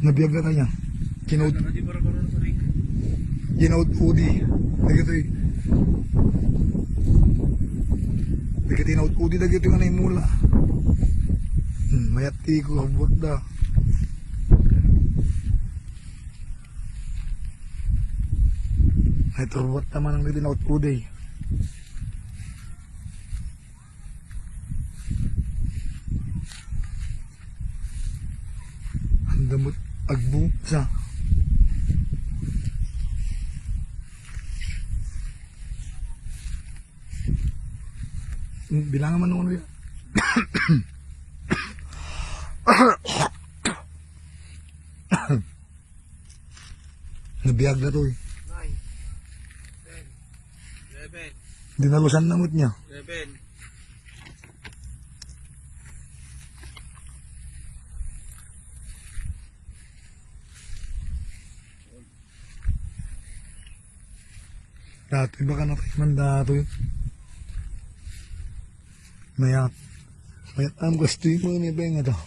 Nabiyag na kanya. Kinaud. Kinaud udi. Nagito'y. Nagitinaud udi. Nagito yung anay mula. Mayati ko. Abot da. Ay turbot naman ang nagitinaud udi. Ang damot agbo sa. Bilangan man naman yan. Nabiyag na to eh. 9, 10, 11. Dinalusan namot niya. 11. Dati baka nataiman dato yun. Mayat ang gusto yung mga nibay nga daw.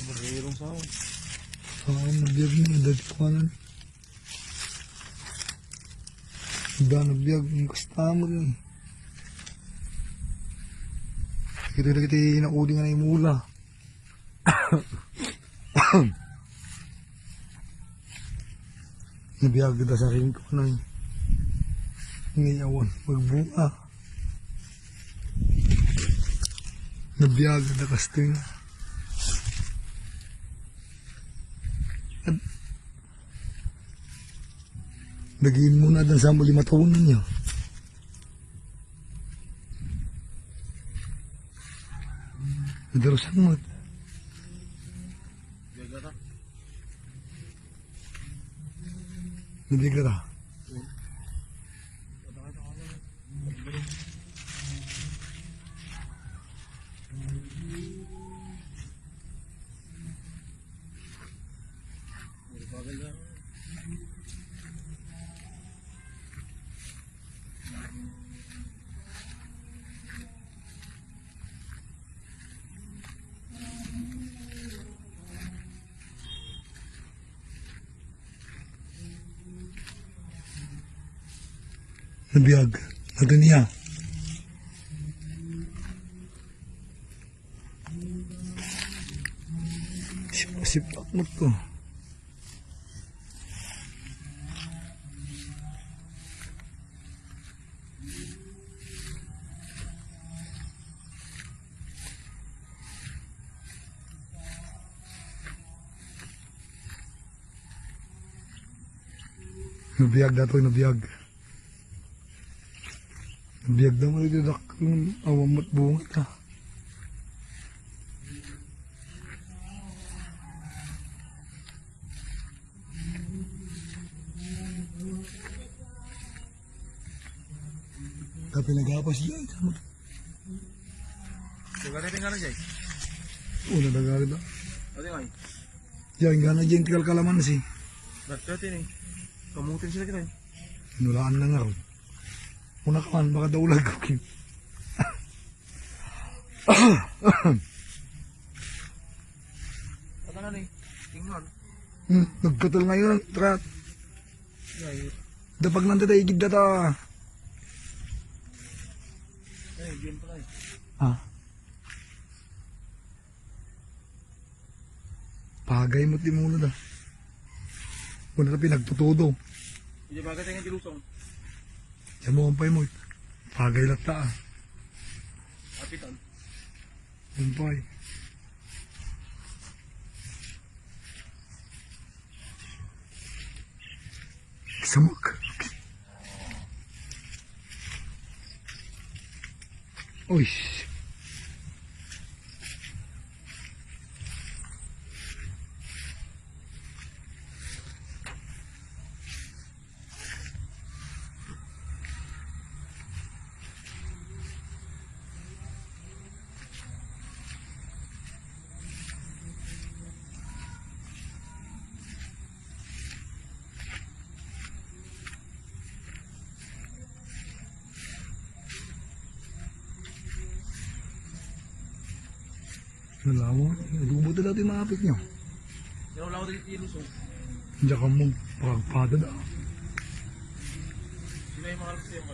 Barerong sa ako. Saan nabiyag niya, dati ko kanan. Iba nabiyag, ang gusto mo rin. Kita-kita inaudi nga na yung mula. Nabiyag kita sa rin ko na yun. Ngayawan, magbunga. Nabiyag na kasto yun. Nagiin muna doon sa muli matunan niyo. Nadarusan mo. Nabigla ta. Nabiyag na duniya. Sipak mo to. Nabiyag na to, nabiyag. Nabiyag na mo ito dakong awam at bungat ha. Tapi nagapas yan. Nagkakating ka na dyan? Oo, nagagalit na. Ate nga Yan, gana dyan tikal kalaman si. Nagkakating eh. Kamutin sila kita eh. Nulaan na nga ron. Una ka man, baka daulag ko. Ata na eh. Tingnan. Nagkatal ngayon, trat. Ay, Dapag nanda tayo igid na ta. game pala eh. Ha? Pagay mo't di muna da. Kung na pinagtutudo. Hindi ba katingin tilusong? Yan mo ampay mo. Pagay lang ta. Apitan. Ampay. Samak. Uy. Nalaman, lubot na natin mga apit nyo. Kinulaw din ilusong. Diyan ka mo, pagpada na. Sino yung mga alas yung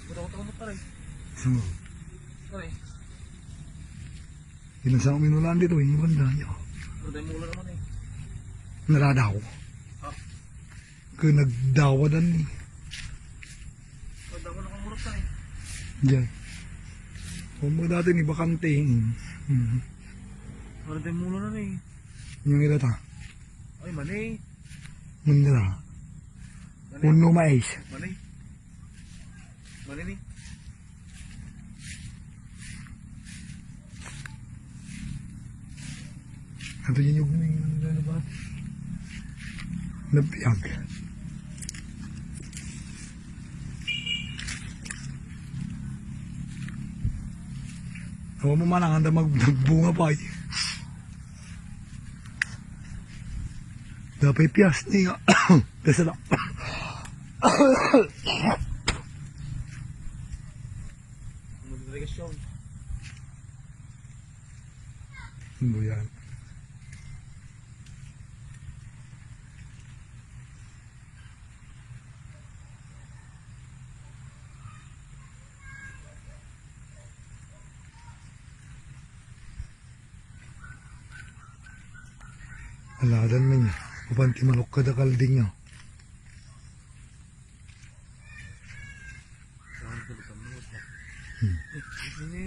Buta-buta mo taray. So, Taray. ilan sa minulan dito, yung banda niya. Pero tayo mula naman eh. Naradaw. Ha? Kaya nagdawadan eh. Pagda ko nakamurap tayo. Diyan. Kung mo dati ni bakante. Pero tayo mula na eh. Yung ilata. Ay, mani. Mandara. Mani. Uno mais. Mani. Mani ni. Ito yun yung ano ba? Nabiyag. Ako mo man ang handa magbunga pa eh. Dapat piyas niya. Kasi lang. Magdregasyon. Ano yan? Aladan mo niya. Papanti manok ka da kalding niya. Saan ka ba? Ini.